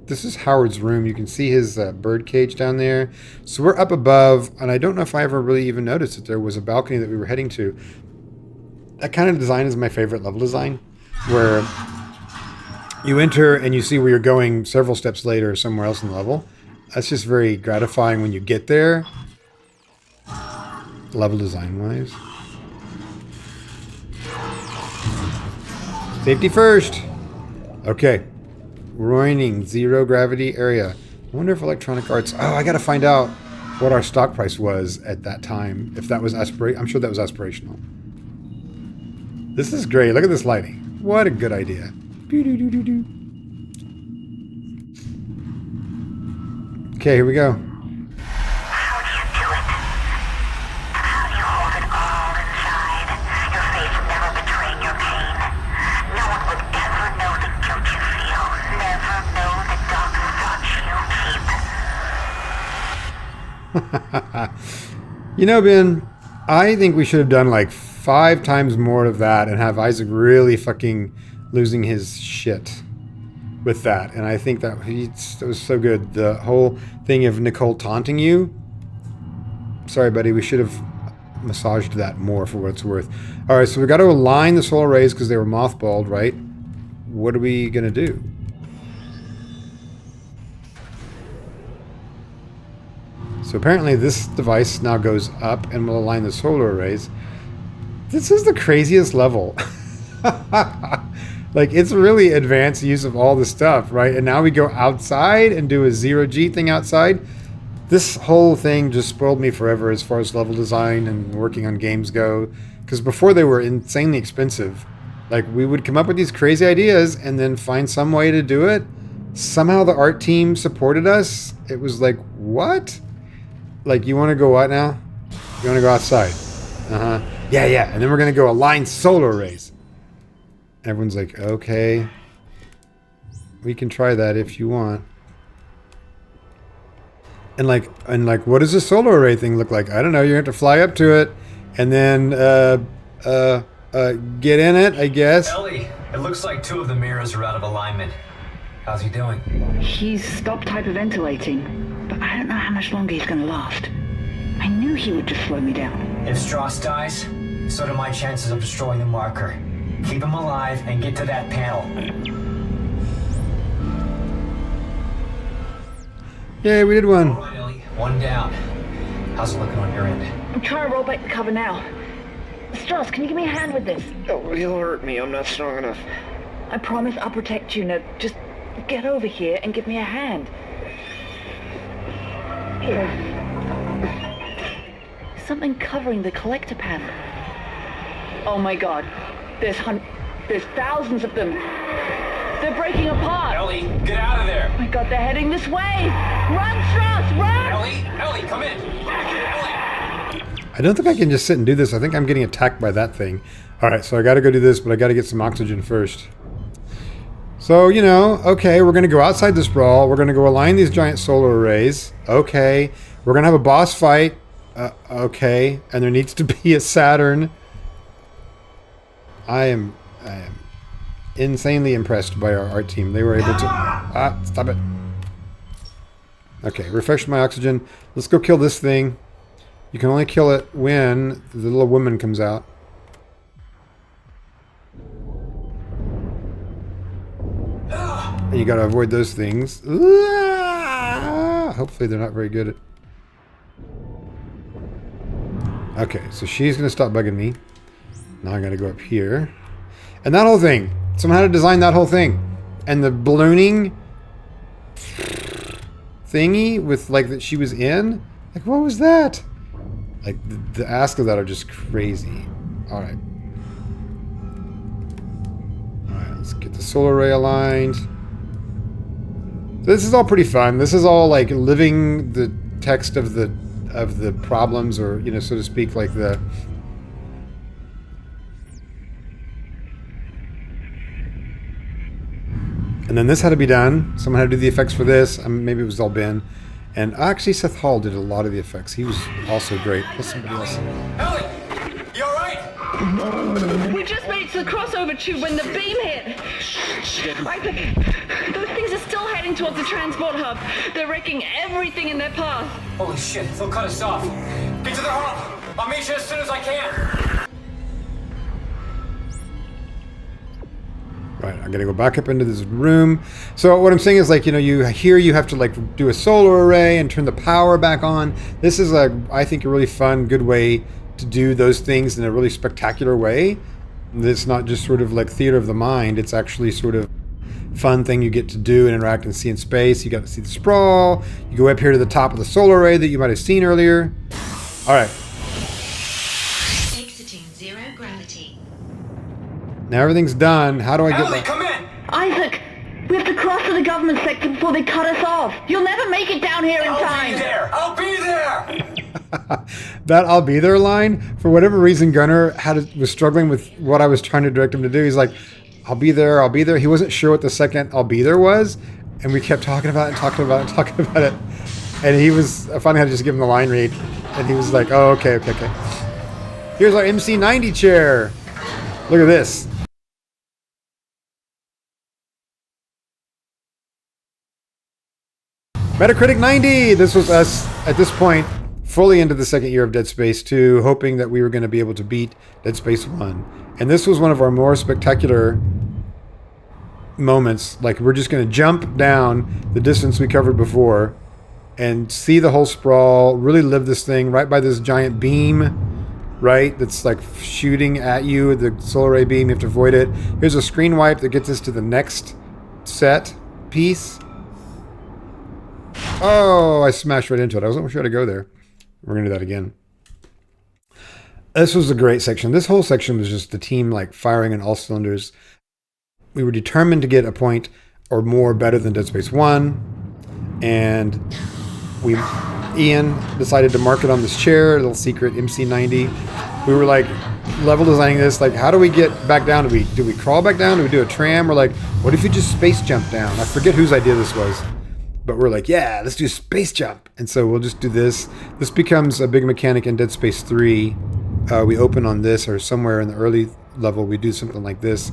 this is Howard's room. You can see his bird cage down there. So we're up above, and I don't know if I ever really even noticed that there was a balcony that we were heading to. That kind of design is my favorite level design, where you enter and you see where you're going several steps later or somewhere else in the level. That's just very gratifying when you get there, level design-wise. Safety first. Okay. Ruining zero gravity area. I wonder if Electronic Arts... Oh, I gotta find out what our stock price was at that time. If that was aspirational. I'm sure that was aspirational. This is great. Look at this lighting. What a good idea. Okay, here we go. How do you do it? How do you hold it all inside? Your face never betraying your pain. No one would ever know the guilt you feel. Never know the dark thoughts you keep. You know, Ben, I think we should have done like 5 times more of that and have Isaac really fucking losing his shit with that. And I think that was so good. The whole thing of Nicole taunting you. Sorry, buddy. We should have massaged that more for what it's worth. All right, so we got to align the solar rays because they were mothballed, right? What are we going to do? So apparently this device now goes up and will align the solar arrays. This is the craziest level. Like, it's really advanced use of all the stuff, right? And now we go outside and do a zero-G thing outside. This whole thing just spoiled me forever as far as level design and working on games go. Because before they were insanely expensive. Like, we would come up with these crazy ideas and then find some way to do it. Somehow the art team supported us. It was like, what? Like, you want to go what now? You want to go outside? Uh-huh. Yeah. And then we're going to go align solar arrays. Everyone's like, okay. We can try that if you want. And like, what does a solar array thing look like? I don't know. You have to fly up to it and then get in it, I guess. Ellie, it looks like 2 of the mirrors are out of alignment. How's he doing? He's stopped hyperventilating, but I don't know how much longer he's gonna last. I knew he would just slow me down. If Strauss dies, so do my chances of destroying the marker. Keep him alive and get to that panel. Yay, we did one. All right, Ellie. 1 down. How's it looking on your end? I'm trying to roll back the cover now. Strauss, can you give me a hand with this? Oh, he'll hurt me. I'm not strong enough. I promise I'll protect you. Now, just get over here and give me a hand. Here. Something covering the collector panel. Oh my god. There's thousands of them. They're breaking apart. Ellie, get out of there! Oh my god, they're heading this way! Run, Strauss, run! Ellie, come in! Ellie! I don't think I can just sit and do this. I think I'm getting attacked by that thing. All right, so I got to go do this, but I got to get some oxygen first. So, you know, okay, we're going to go outside this brawl. We're going to go align these giant solar arrays. Okay. We're going to have a boss fight. Okay. And there needs to be a Saturn. I am insanely impressed by our art team. They were able to... stop it. Okay, refresh my oxygen. Let's go kill this thing. You can only kill it when the little woman comes out. And you gotta avoid those things. Hopefully they're not very good at... Okay, so she's gonna stop bugging me. Now I gotta go up here. And that whole thing. Someone had to design that whole thing. And the ballooning thingy with like that she was in. Like, what was that? Like the asks of that are just crazy. Alright. Alright, let's get the solar array aligned. This is all pretty fun. This is all like living the text of the problems, or, you know, so to speak, like the... And then this had to be done. Someone had to do the effects for this. Maybe it was all Ben. And actually Seth Hall did a lot of the effects. He was also great. Let's somebody else. Ellie! You alright? We just made it to the crossover tube when the beam hit. Isaac, those things are still heading towards the transport hub. They're wrecking everything in their path. Holy shit, they'll cut us off. Get to the hub! I'll meet you as soon as I can. Right, I'm gonna go back up into this room. So what I'm saying is, like, you know, you have to like do a solar array and turn the power back on. This is I think a really fun, good way to do those things in a really spectacular way. It's not just sort of like theater of the mind. It's actually sort of fun thing you get to do and interact and see in space. You got to see the sprawl. You go up here to the top of the solar array that you might have seen earlier. All right. Exiting zero gravity. Now everything's done. How do I get Ellie, back? come in! Isaac, we have to cross to the government sector before they cut us off. You'll never make it down here in I'll time. be there! I'll be there! That "I'll be there" line, for whatever reason, Gunnar was struggling with what I was trying to direct him to do. He's like, I'll be there, I'll be there. He wasn't sure what the second "I'll be there" was, and we kept talking about it and talking about it and talking about it. And he was, I finally had to just give him the line read, and he was like, oh, okay. Here's our MC90 chair. Look at this. Metacritic 90! This was us, at this point, fully into the second year of Dead Space 2, hoping that we were going to be able to beat Dead Space 1. And this was one of our more spectacular moments. Like, we're just going to jump down the distance we covered before and see the whole sprawl, really live this thing right by this giant beam, right? That's like shooting at you, the solar ray beam. You have to avoid it. Here's a screen wipe that gets us to the next set piece. Oh, I smashed right into it. I wasn't sure how to go there. We're going to do that again. This was a great section. This whole section was just the team like firing on all cylinders. We were determined to get a point or more better than Dead Space 1. And Ian decided to mark it on this chair, a little secret MC90. We were like level designing this. Like, how do we get back down? Do we crawl back down? Do we do a tram? We're like, what if you just space jump down? I forget whose idea this was. But we're like, yeah, let's do space jump. And so we'll just do this. This becomes a big mechanic in Dead Space 3. We open on this, or somewhere in the early level, we do something like this.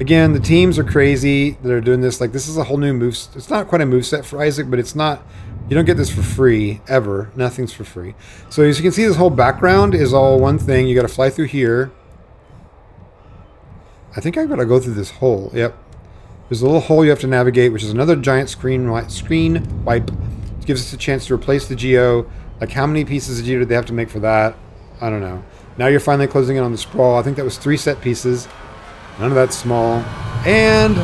Again, the teams are crazy. They're doing this. Like, this is a whole new move. It's not quite a move set for Isaac, but it's not, you don't get this for free, ever. Nothing's for free. So as you can see, this whole background is all one thing. You got to fly through here. I think I've got to go through this hole. Yep. There's a little hole you have to navigate, which is another giant screen wipe. It gives us a chance to replace the geo. Like, how many pieces of geo did they have to make for that? I don't know. Now you're finally closing in on the sprawl. I think that was 3 set pieces. None of that's small. And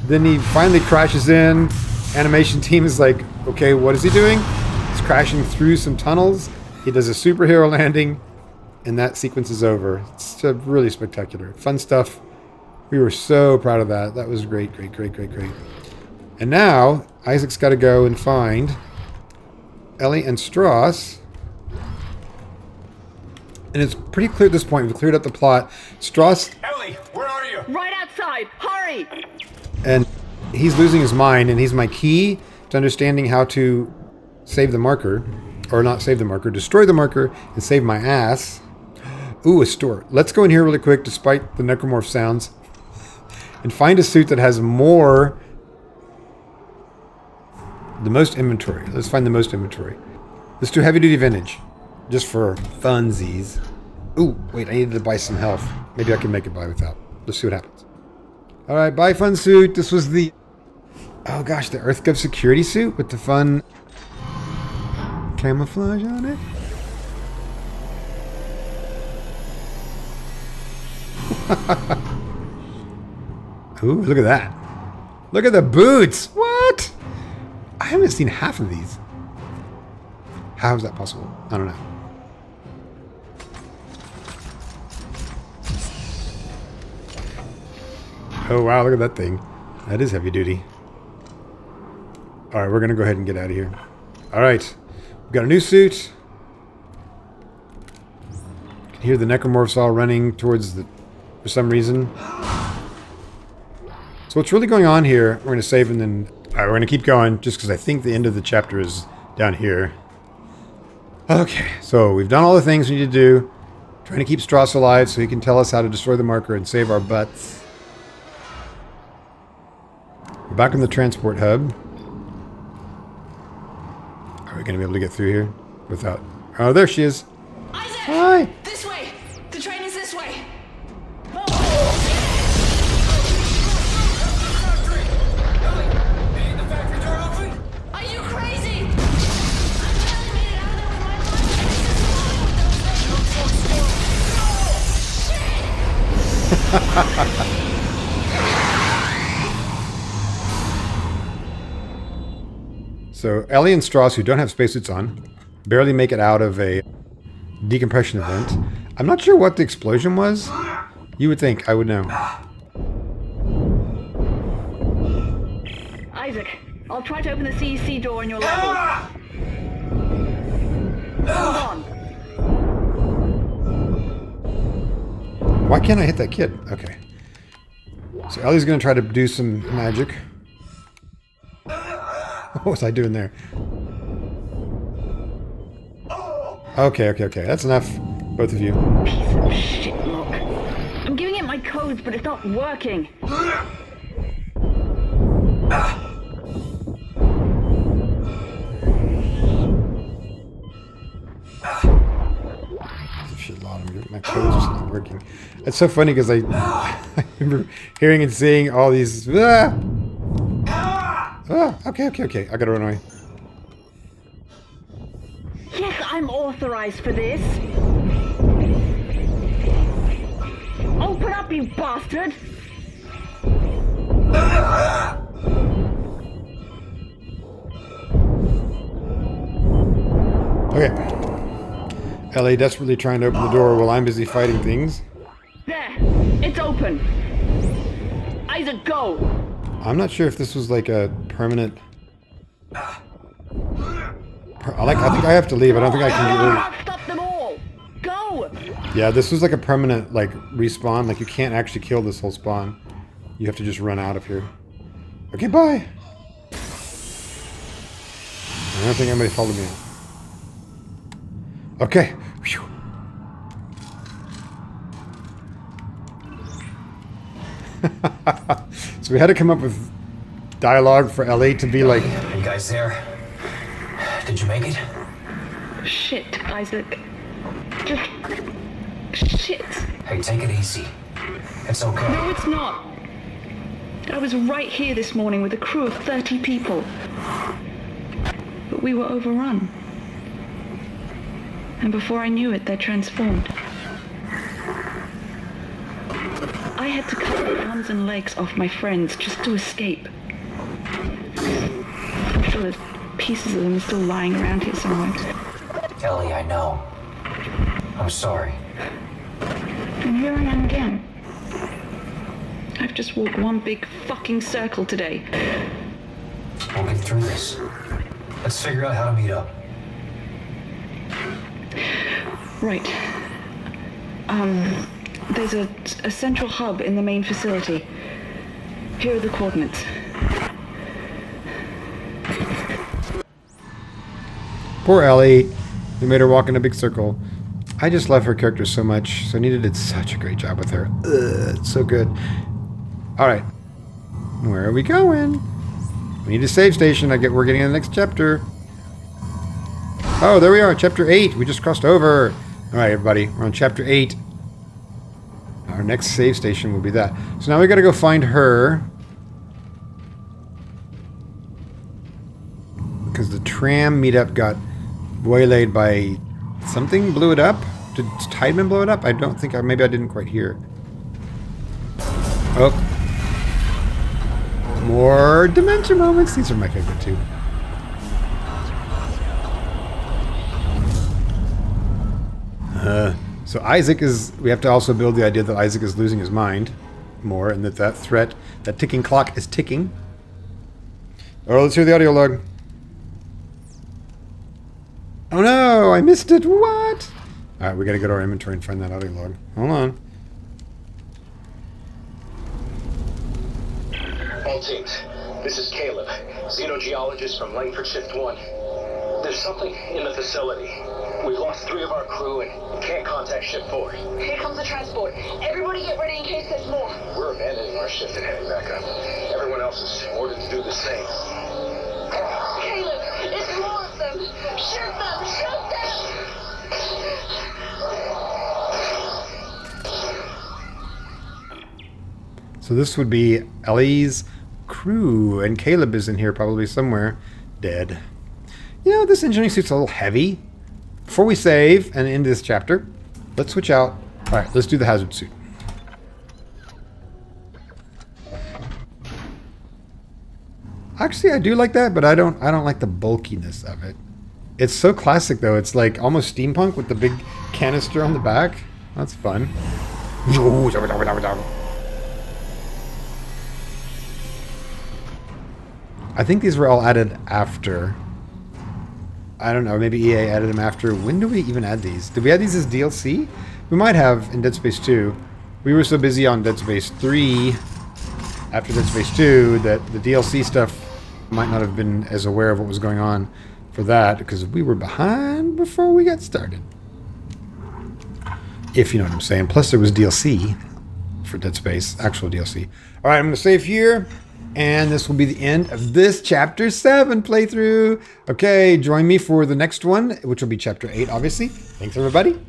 then he finally crashes in. Animation team is like, okay, what is he doing? He's crashing through some tunnels. He does a superhero landing, and that sequence is over. It's really spectacular. Fun stuff. We were so proud of that. That was great. And now, Isaac's got to go and find Ellie and Strauss. And it's pretty clear at this point. We've cleared up the plot. Strauss... Ellie, where are you? Right outside. Hurry! And he's losing his mind, and he's my key to understanding how to save the marker. Or not save the marker, destroy the marker, and save my ass. Ooh, a store. Let's go in here really quick, despite the necromorph sounds, and find a suit that has more... the most inventory. Let's find the most inventory. Let's do heavy-duty vintage. Just for funsies. Ooh, wait, I needed to buy some health. Maybe I can make it by without. Let's see what happens. Alright, bye fun suit. This was the... oh gosh, the EarthGov security suit with the fun... camouflage on it. Ooh, look at that. Look at the boots. What? I haven't seen half of these. How is that possible? I don't know. Oh, wow, look at that thing. That is heavy duty. All right, we're going to go ahead and get out of here. All right. We've got a new suit. You can hear the necromorphs all running towards the... for some reason. So what's really going on here, we're going to save and then... Alright, we're going to keep going, just because I think the end of the chapter is down here. Okay, so we've done all the things we need to do. Trying to keep Strauss alive so he can tell us how to destroy the marker and save our butts. We're back in the transport hub. Are we going to be able to get through here without... Oh, there she is. Isaac! Hi! This way! The train is this way! Are you crazy? I'm barely made it out of there with my life. So Ellie and Strauss, who don't have spacesuits on, barely make it out of a decompression event. I'm not sure what the explosion was. You would think I would know. Isaac, I'll try to open the CEC door in your level. Hold on. Why can't I hit that kid? Okay. So Ellie's going to try to do some magic. What was I doing there? Okay. That's enough. Both of you. Piece of shit, look. I'm giving it my codes, but it's not working. Shit, my codes are not working. It's so funny because I remember hearing and seeing all these. Okay. I gotta run away. Yes, I'm authorized for this. Open up, you bastard! Okay. Ellie desperately trying to open the door while I'm busy fighting things. There! It's open! Isaac, go! I'm not sure if this was like a permanent... I think I have to leave. I don't think I can get rid of... Stop them all! Go! Yeah, this was like a permanent like respawn. Like you can't actually kill this whole spawn. You have to just run out of here. Okay, bye! I don't think anybody followed me out. Okay. Whew. So we had to come up with dialogue for Ellie to be like... Are you guys there? Did you make it? Shit, Isaac. Just... shit. Hey, take it easy. It's okay. No, it's not. I was right here this morning with a crew of 30 people. But we were overrun. And before I knew it, they transformed. I had to cut the arms and legs off my friends just to escape. I'm sure there's pieces of them still lying around here somewhere. Ellie, I know. I'm sorry. And here I am again. I've just walked one big fucking circle today. We'll get through this. Let's figure out how to meet up. Right. There's a central hub in the main facility. Here are the coordinates. Poor Ellie. We made her walk in a big circle. I just love her character so much. Sonita did such a great job with her. It's so good. Alright. Where are we going? We need a save station. We're getting in the next chapter. Oh, there we are. Chapter 8. We just crossed over. Alright, everybody. We're on chapter 8. Our next save station will be that. So now we gotta go find her. Because the tram meetup got waylaid by something, blew it up. Did Tideman blow it up? I don't think, maybe I didn't quite hear. Oh. More dementia moments. These are my favorite too. So Isaac is... We have to also build the idea that Isaac is losing his mind more, and that threat, that ticking clock is ticking. Oh, let's hear the audio log. Oh no, I missed it. What? Alright, we gotta go to our inventory and find that audio log. Hold on. All teams, this is Caleb, xenogeologist from Langford Shift 1. There's something in the facility. We've lost 3 of our crew and can't contact Shift 4. Here comes the transport. Everybody get ready in case there's more. We're abandoning our shift and heading back up. Everyone else is ordered to do the same. Caleb, it's more of them. Shoot them! Shoot them! So this would be Ellie's crew, and Caleb is in here probably somewhere, dead. You know, this engineering suit's a little heavy. Before we save and end this chapter, let's switch out. All right, let's do the hazard suit. Actually, I do like that, but I don't like the bulkiness of it. It's so classic though. It's like almost steampunk with the big canister on the back. That's fun. I think these were all added after. I don't know, maybe EA added them after. When do we even add these? Did we add these as DLC? We might have in Dead Space 2. We were so busy on Dead Space 3 after Dead Space 2 that the DLC stuff might not have been as aware of what was going on for that, because we were behind before we got started. If you know what I'm saying. Plus there was DLC for Dead Space, actual DLC. Alright, I'm going to save here. And this will be the end of this Chapter 7 playthrough. Okay, join me for the next one, which will be Chapter 8, obviously. Thanks, everybody.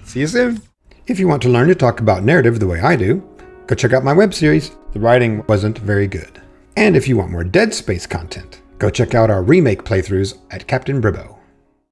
See you soon. If you want to learn to talk about narrative the way I do, go check out my web series. The writing wasn't very good. And if you want more Dead Space content, go check out our remake playthroughs at Captain Bribbo.